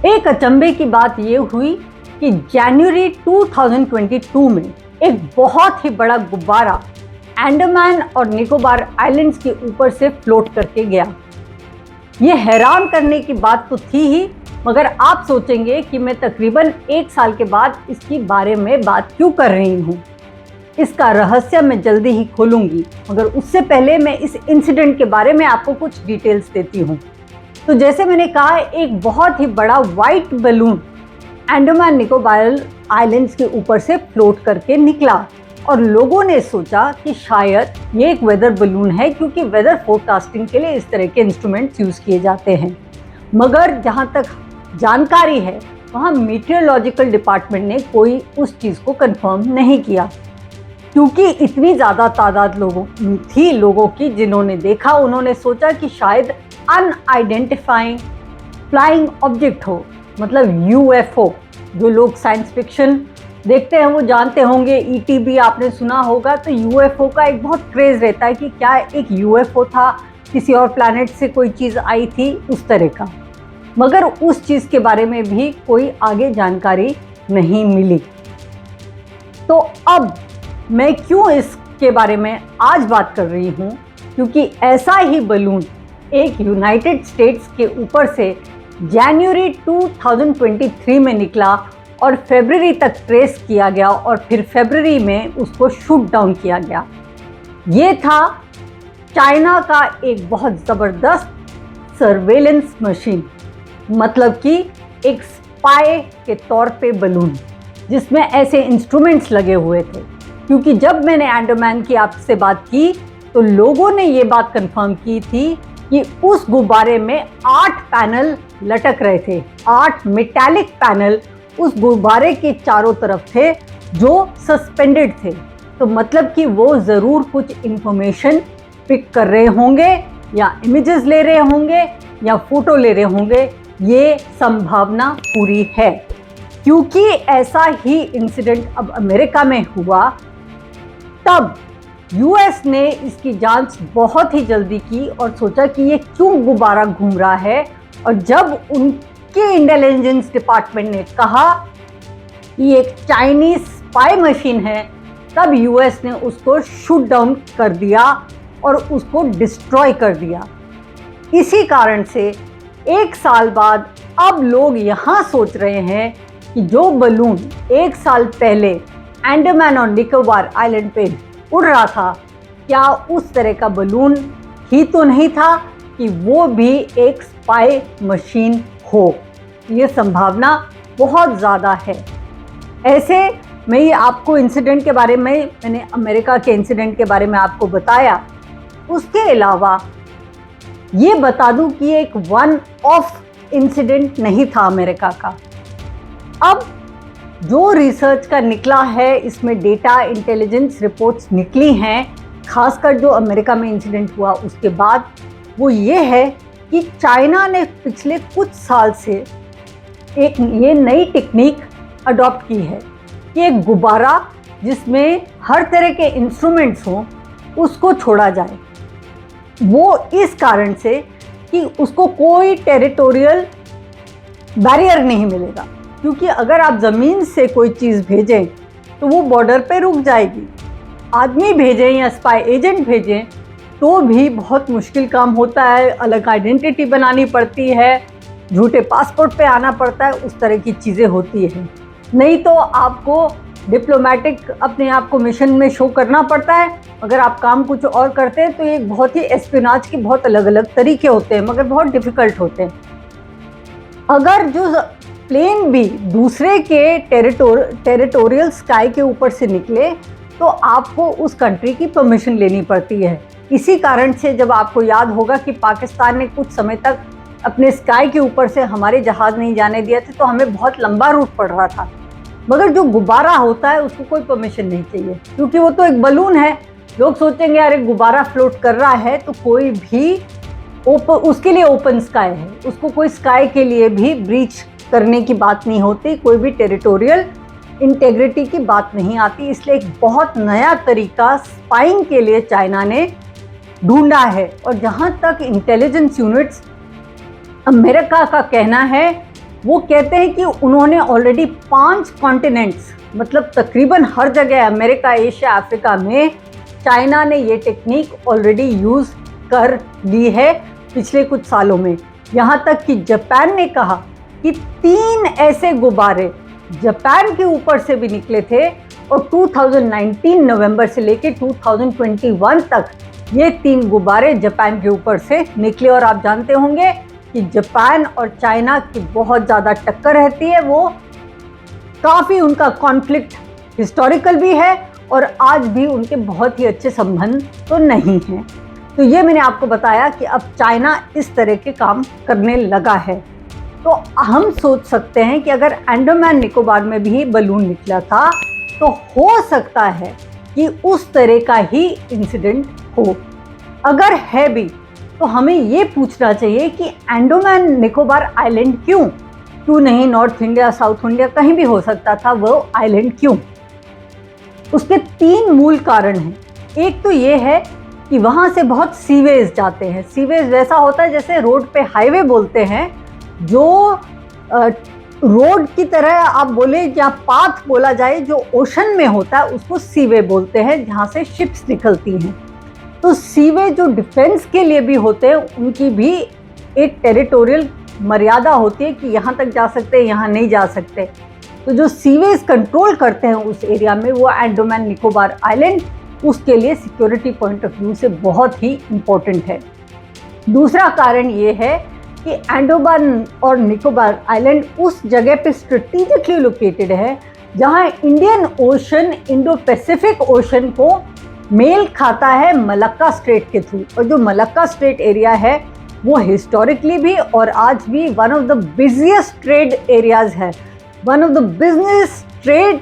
एक अचंभे की बात ये हुई कि जनवरी 2022 में एक बहुत ही बड़ा गुब्बारा अंडमान और निकोबार आइलैंड्स के ऊपर से फ्लोट करके गया। ये हैरान करने की बात तो थी ही, मगर आप सोचेंगे कि मैं तकरीबन 1 साल के बाद इसके बारे में बात क्यों कर रही हूँ। इसका रहस्य मैं जल्दी ही खोलूंगी, मगर उससे पहले मैं इस इंसिडेंट के बारे में आपको कुछ डिटेल्स देती हूँ। तो जैसे मैंने कहा, एक बहुत ही बड़ा white balloon Andaman Nicobar islands के ऊपर से फ्लोट करके निकला और लोगों ने सोचा कि शायद ये एक वेदर बलून है, क्योंकि वेदर फोरकास्टिंग के लिए इस तरह के इंस्ट्रूमेंट्स यूज़ किए जाते हैं। मगर जहाँ तक जानकारी है, वहाँ मीटियोलॉजिकल डिपार्टमेंट ने कोई उस चीज़ को कंफर्म नहीं किया, क्योंकि इतनी ज़्यादा तादाद लोगों की जिन्होंने देखा। उन्होंने सोचा कि शायद अनआइडेंटिफाइंग फ्लाइंग ऑब्जेक्ट हो, मतलब यूएफओ। जो लोग साइंस फिक्शन देखते हैं वो जानते होंगे, ईटी भी आपने सुना होगा। तो यूएफओ का एक बहुत क्रेज़ रहता है कि क्या एक यूएफओ था, किसी और प्लैनेट से कोई चीज़ आई थी, उस तरह का। मगर उस चीज़ के बारे में भी कोई आगे जानकारी नहीं मिली। तो अब मैं क्यों इसके बारे में आज बात कर रही हूँ, क्योंकि ऐसा ही बलून एक यूनाइटेड स्टेट्स के ऊपर से जनवरी 2023 में निकला और फरवरी तक ट्रेस किया गया और फिर फरवरी में उसको शूट डाउन किया गया। ये था चाइना का एक बहुत ज़बरदस्त सर्वेलेंस मशीन, मतलब कि एक स्पाई के तौर पे बलून, जिसमें ऐसे इंस्ट्रूमेंट्स लगे हुए थे। क्योंकि जब मैंने अंडमान की आपसे बात की तो लोगों ने ये बात कंफर्म की थी कि उस गुब्बारे में 8 पैनल लटक रहे थे। 8 मेटालिक पैनल उस गुब्बारे के चारों तरफ थे जो सस्पेंडेड थे। तो मतलब कि वो ज़रूर कुछ इंफॉर्मेशन पिक कर रहे होंगे, या इमेजेस ले रहे होंगे, या फोटो ले रहे होंगे। ये संभावना पूरी है, क्योंकि ऐसा ही इंसिडेंट अब अमेरिका में हुआ। तब यूएस ने इसकी जांच बहुत ही जल्दी की और सोचा कि ये क्यों गुब्बारा घूम रहा है। और जब उनके इंटेलिजेंस डिपार्टमेंट ने कहा कि एक चाइनीज स्पाई मशीन है, तब यूएस ने उसको शूट डाउन कर दिया और उसको डिस्ट्रॉय कर दिया। इसी कारण से 1 साल बाद अब लोग यहाँ सोच रहे हैं कि जो बलून 1 साल पहले अंडमान और निकोबार आइलैंड पे उड़ रहा था, क्या उस तरह का बलून ही तो नहीं था कि वो भी एक स्पाई मशीन हो। ये संभावना बहुत ज़्यादा है। ऐसे मैं ये आपको इंसिडेंट के बारे में, मैंने अमेरिका के इंसिडेंट के बारे में आपको बताया। उसके अलावा ये बता दूं कि एक वन ऑफ इंसिडेंट नहीं था अमेरिका का। अब जो रिसर्च का निकला है, इसमें डेटा इंटेलिजेंस रिपोर्ट्स निकली हैं, खासकर जो अमेरिका में इंसिडेंट हुआ उसके बाद, वो ये है कि चाइना ने पिछले कुछ साल से एक ये नई टेक्निक अडॉप्ट की है कि एक गुब्बारा जिसमें हर तरह के इंस्ट्रूमेंट्स हों, उसको छोड़ा जाए। वो इस कारण से कि उसको कोई टेरिटोरियल बैरियर नहीं मिलेगा, क्योंकि अगर आप ज़मीन से कोई चीज़ भेजें तो वो बॉर्डर पे रुक जाएगी। आदमी भेजें या स्पाई एजेंट भेजें तो भी बहुत मुश्किल काम होता है, अलग आइडेंटिटी बनानी पड़ती है, झूठे पासपोर्ट पे आना पड़ता है, उस तरह की चीज़ें होती हैं। नहीं तो आपको डिप्लोमेटिक अपने आप को मिशन में शो करना पड़ता है। अगर आप काम कुछ और करते हैं तो ये बहुत ही एस्पिनाज के बहुत अलग अलग तरीके होते हैं, मगर बहुत डिफ़िकल्ट होते हैं। अगर जो प्लेन भी दूसरे के टेरिटोरियल स्काई के ऊपर से निकले तो आपको उस कंट्री की परमिशन लेनी पड़ती है। इसी कारण से जब आपको याद होगा कि पाकिस्तान ने कुछ समय तक अपने स्काई के ऊपर से हमारे जहाज़ नहीं जाने दिया थे, तो हमें बहुत लंबा रूट पड़ रहा था। मगर जो गुब्बारा होता है उसको कोई परमिशन नहीं चाहिए, क्योंकि वो तो एक बलून है। लोग सोचेंगे यार एक गुब्बारा फ्लोट कर रहा है तो कोई भी उसके लिए ओपन स्काई है, उसको कोई स्काई के लिए भी ब्रीच करने की बात नहीं होती, कोई भी टेरिटोरियल इंटेग्रिटी की बात नहीं आती। इसलिए एक बहुत नया तरीका स्पाइंग के लिए चाइना ने ढूंढा है। और जहाँ तक इंटेलिजेंस यूनिट्स अमेरिका का कहना है वो कहते हैं कि उन्होंने ऑलरेडी 5 कॉन्टिनेंट्स, मतलब तकरीबन हर जगह, अमेरिका, एशिया, अफ्रीका में चाइना ने ये टेक्निक ऑलरेडी यूज़ कर ली है पिछले कुछ सालों में। यहाँ तक कि जापान ने कहा कि 3 ऐसे गुब्बारे जापान के ऊपर से भी निकले थे और 2019 नवंबर से लेकर 2021 तक ये 3 गुब्बारे जापान के ऊपर से निकले। और आप जानते होंगे कि जापान और चाइना की बहुत ज़्यादा टक्कर रहती है, वो काफ़ी उनका कॉन्फ्लिक्ट हिस्टोरिकल भी है और आज भी उनके बहुत ही अच्छे संबंध तो नहीं हैं। तो ये मैंने आपको बताया कि अब चाइना इस तरह के काम करने लगा है। तो हम सोच सकते हैं कि अगर अंडमान निकोबार में भी बलून निकला था तो हो सकता है कि उस तरह का ही इंसिडेंट हो। अगर है भी तो हमें ये पूछना चाहिए कि अंडमान निकोबार आइलैंड क्यों नहीं नॉर्थ इंडिया, साउथ इंडिया, कहीं भी हो सकता था वो आइलैंड क्यों? उसके 3 मूल कारण हैं। एक तो ये है कि वहाँ से बहुत सीवेज जाते हैं। सीवेज वैसा होता है जैसे रोड पे हाईवे बोलते हैं, जो रोड की तरह आप बोले या पाथ बोला जाए, जो ओशन में होता है उसको सीवे बोलते हैं, जहाँ से शिप्स निकलती हैं। तो सीवे जो डिफेंस के लिए भी होते हैं, उनकी भी एक टेरिटोरियल मर्यादा होती है कि यहाँ तक जा सकते हैं, यहाँ नहीं जा सकते। तो जो सीवेज कंट्रोल करते हैं उस एरिया में, वो अंडमान निकोबार आइलैंड उसके लिए सिक्योरिटी पॉइंट ऑफ व्यू से बहुत ही इम्पोर्टेंट है। दूसरा कारण ये है कि अंडमान और निकोबार आइलैंड उस जगह पे स्ट्रेटेजिकली लोकेटेड है जहाँ Indian ocean, Indo Pacific ocean को मेल खाता है मलक्का स्ट्रेट के थ्रू। और जो मलक्का स्ट्रेट एरिया है वो हिस्टोरिकली भी और आज भी one of the busiest trade areas है, one of the business trade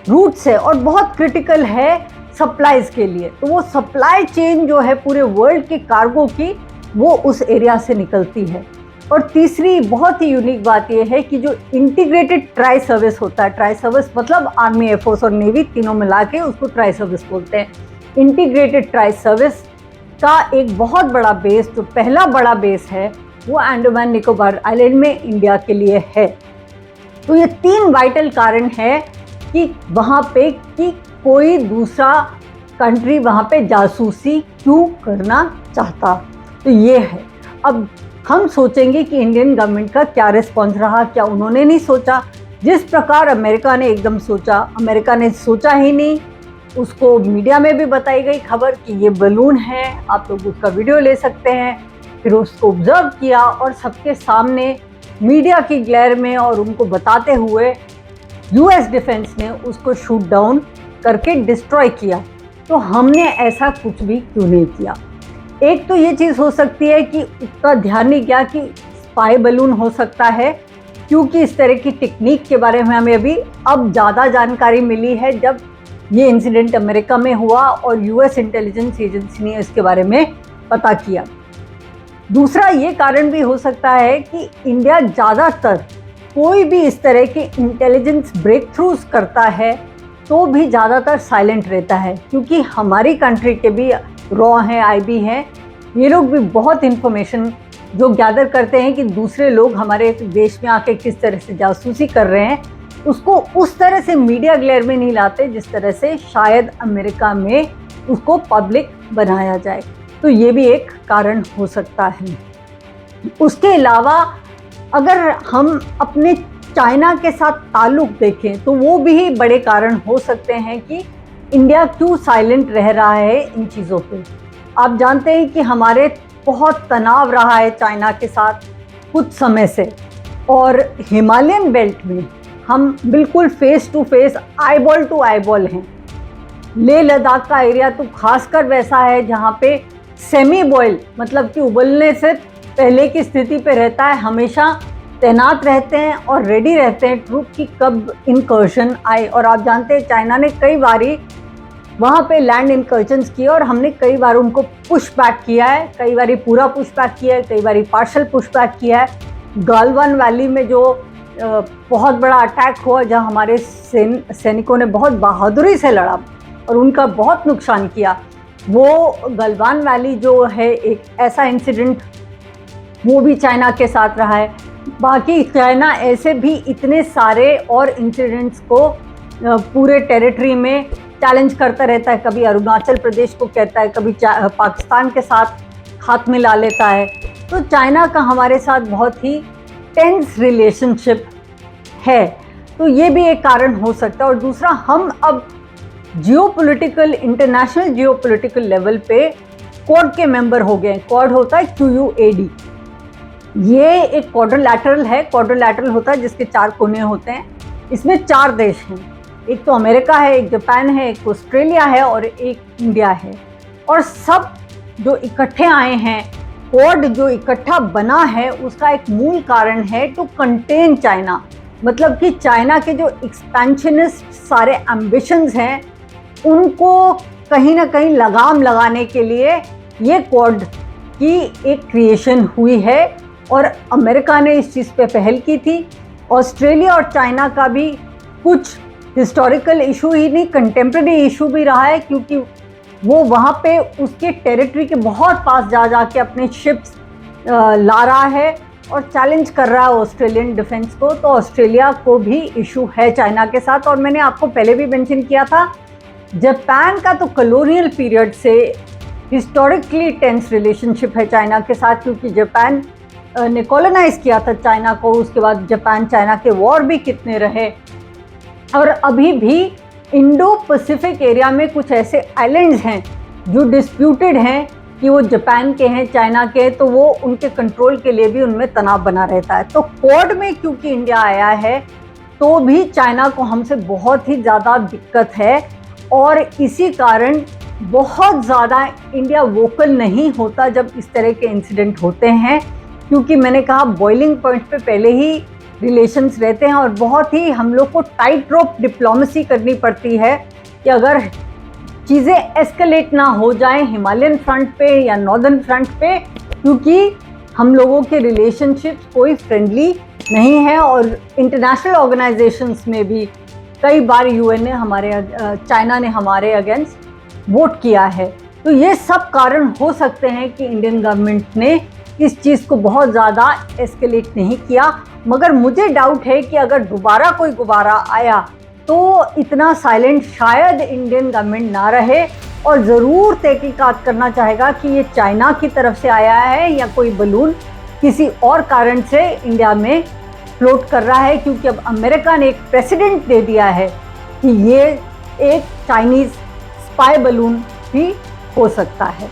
routes है और बहुत क्रिटिकल है सप्लाईज के लिए। तो वो सप्लाई चेन जो है पूरे वर्ल्ड के कार्गो की, वो उस एरिया से निकलती है। और तीसरी बहुत ही यूनिक बात यह है कि जो इंटीग्रेटेड ट्राई सर्विस होता है, ट्राई सर्विस मतलब आर्मी, एयरफोर्स और नेवी तीनों मिला के उसको ट्राई सर्विस बोलते हैं। इंटीग्रेटेड ट्राई सर्विस का एक बहुत बड़ा बेस, जो पहला बड़ा बेस है, वो अंडमान निकोबार आइलैंड में इंडिया के लिए है। तो ये 3 वाइटल कारण है कि वहाँ पे कि कोई दूसरा कंट्री वहाँ पे जासूसी क्यों करना चाहता। तो ये है। अब हम सोचेंगे कि इंडियन गवर्नमेंट का क्या रिस्पॉन्स रहा, क्या उन्होंने नहीं सोचा? जिस प्रकार अमेरिका ने एकदम सोचा, अमेरिका ने सोचा ही नहीं। उसको मीडिया में भी बताई गई खबर कि ये बलून है, आप लोग उसका वीडियो ले सकते हैं। फिर उसको ऑब्जर्व किया और सबके सामने मीडिया की ग्लेयर में और उनको बताते हुए यूएस डिफेंस ने उसको शूट डाउन करके डिस्ट्रॉय किया। तो हमने ऐसा कुछ भी क्यों नहीं किया? एक तो ये चीज़ हो सकती है कि उसका ध्यान नहीं गया कि स्पाई बलून हो सकता है, क्योंकि इस तरह की टेक्निक के बारे में हमें अभी अब ज़्यादा जानकारी मिली है जब ये इंसिडेंट अमेरिका में हुआ और यूएस इंटेलिजेंस एजेंसी ने इसके बारे में पता किया। दूसरा ये कारण भी हो सकता है कि इंडिया ज़्यादातर कोई भी इस तरह के इंटेलिजेंस ब्रेक थ्रूज करता है तो भी ज़्यादातर साइलेंट रहता है, क्योंकि हमारी कंट्री के भी रॉ हैं, आईबी हैं, ये लोग भी बहुत इन्फॉर्मेशन जो गैदर करते हैं कि दूसरे लोग हमारे देश में आके किस तरह से जासूसी कर रहे हैं, उसको उस तरह से मीडिया ग्लेयर में नहीं लाते जिस तरह से शायद अमेरिका में उसको पब्लिक बनाया जाए। तो ये भी एक कारण हो सकता है। उसके अलावा अगर हम अपने चाइना के साथ ताल्लुक़ देखें तो वो भी बड़े कारण हो सकते हैं कि इंडिया क्यों साइलेंट रह रहा है इन चीज़ों पे। आप जानते हैं कि हमारे बहुत तनाव रहा है चाइना के साथ कुछ समय से, और हिमालयन बेल्ट में हम बिल्कुल face to face, eyeball to eyeball हैं। लेह लद्दाख का एरिया तो खासकर वैसा है जहाँ पे सेमी बॉयल, मतलब कि उबलने से पहले की स्थिति पे रहता है, हमेशा तैनात रहते हैं और रेडी रहते हैं ट्रूप की कब इनकर्शन आए। और आप जानते हैं चाइना ने कई बारी वहाँ पे लैंड इनकर्शंस किए और हमने कई बार उनको पुश बैक किया है, कई बारी पूरा पुश बैक किया है, कई बारी पार्शल पुश बैक किया है। गालवान वैली में जो बहुत बड़ा अटैक हुआ जहाँ हमारे सैनिकों ने बहुत बहादुरी से लड़ा और उनका बहुत नुकसान किया, वो गलवान वैली जो है एक ऐसा इंसिडेंट वो भी चाइना के साथ रहा है। बाकी चाइना ऐसे भी इतने सारे और इंसिडेंट्स को पूरे टेरिटरी में चैलेंज करता रहता है। कभी अरुणाचल प्रदेश को कहता है, कभी पाकिस्तान के साथ हाथ मिला लेता है। तो चाइना का हमारे साथ बहुत ही टेंस रिलेशनशिप है, तो ये भी एक कारण हो सकता है। और दूसरा, हम अब जियोपॉलिटिकल, इंटरनेशनल जियोपॉलिटिकल लेवल पे क्वाड के मेंबर हो गए हैं। क्वाड होता है QUAD, ये एक क्वाड्रिलैटरल है। क्वाड्रिलैटरल होता है जिसके 4 कोने होते हैं। इसमें 4 देश हैं, एक तो अमेरिका है, एक जापान है, एक ऑस्ट्रेलिया है और एक इंडिया है। और सब जो इकट्ठे आए हैं, क्वाड जो इकट्ठा बना है, उसका एक मूल कारण है टू कंटेन चाइना। मतलब कि चाइना के जो एक्सपेंशनिस्ट सारे एम्बिशंस हैं, उनको कहीं ना कहीं लगाम लगाने के लिए ये क्वाड की एक क्रिएशन हुई है। और अमेरिका ने इस चीज़ पे पहल की थी। ऑस्ट्रेलिया और चाइना का भी कुछ हिस्टोरिकल इशू ही नहीं, कंटेम्प्रेरी इशू भी रहा है, क्योंकि वो वहाँ पे उसके टेरिटरी के बहुत पास जा जा के अपने शिप्स ला रहा है और चैलेंज कर रहा है ऑस्ट्रेलियन डिफेंस को। तो ऑस्ट्रेलिया को भी इशू है चाइना के साथ। और मैंने आपको पहले भी मेंशन किया था, जापान का तो कॉलोनियल पीरियड से हिस्टोरिकली टेंस रिलेशनशिप है चाइना के साथ, क्योंकि जापान ने कॉलोनाइज किया था चाइना को। उसके बाद जापान चाइना के वॉर भी कितने रहे। और अभी भी इंडो पैसिफिक एरिया में कुछ ऐसे आइलैंड्स हैं जो डिस्प्यूटेड हैं कि वो जापान के हैं, चाइना के, तो वो उनके कंट्रोल के लिए भी उनमें तनाव बना रहता है। तो क्वाड में क्योंकि इंडिया आया है, तो भी चाइना को हमसे बहुत ही ज़्यादा दिक्कत है। और इसी कारण बहुत ज़्यादा इंडिया वोकल नहीं होता जब इस तरह के इंसिडेंट होते हैं, क्योंकि मैंने कहा बॉइलिंग पॉइंट पे पहले ही रिलेशंस रहते हैं। और बहुत ही हम लोग को टाइट रोप डिप्लोमेसी करनी पड़ती है कि अगर चीज़ें एस्केलेट ना हो जाएं हिमालयन फ्रंट पे या नॉर्दर्न फ्रंट पे, क्योंकि हम लोगों के रिलेशनशिप्स कोई फ्रेंडली नहीं है। और इंटरनेशनल ऑर्गेनाइजेशंस में भी कई बार UN ने चाइना ने हमारे अगेंस्ट वोट किया है। तो ये सब कारण हो सकते हैं कि इंडियन गवर्नमेंट ने इस चीज़ को बहुत ज़्यादा एस्केलेट नहीं किया। मगर मुझे डाउट है कि अगर दोबारा कोई गुब्बारा आया तो इतना साइलेंट शायद इंडियन गवर्नमेंट ना रहे, और ज़रूर तहकीकात करना चाहेगा कि ये चाइना की तरफ से आया है या कोई बलून किसी और कारण से इंडिया में फ्लोट कर रहा है। क्योंकि अब अमेरिका ने एक प्रेसिडेंट दे दिया है कि ये एक चाइनीज़ स्पाई बलून भी हो सकता है।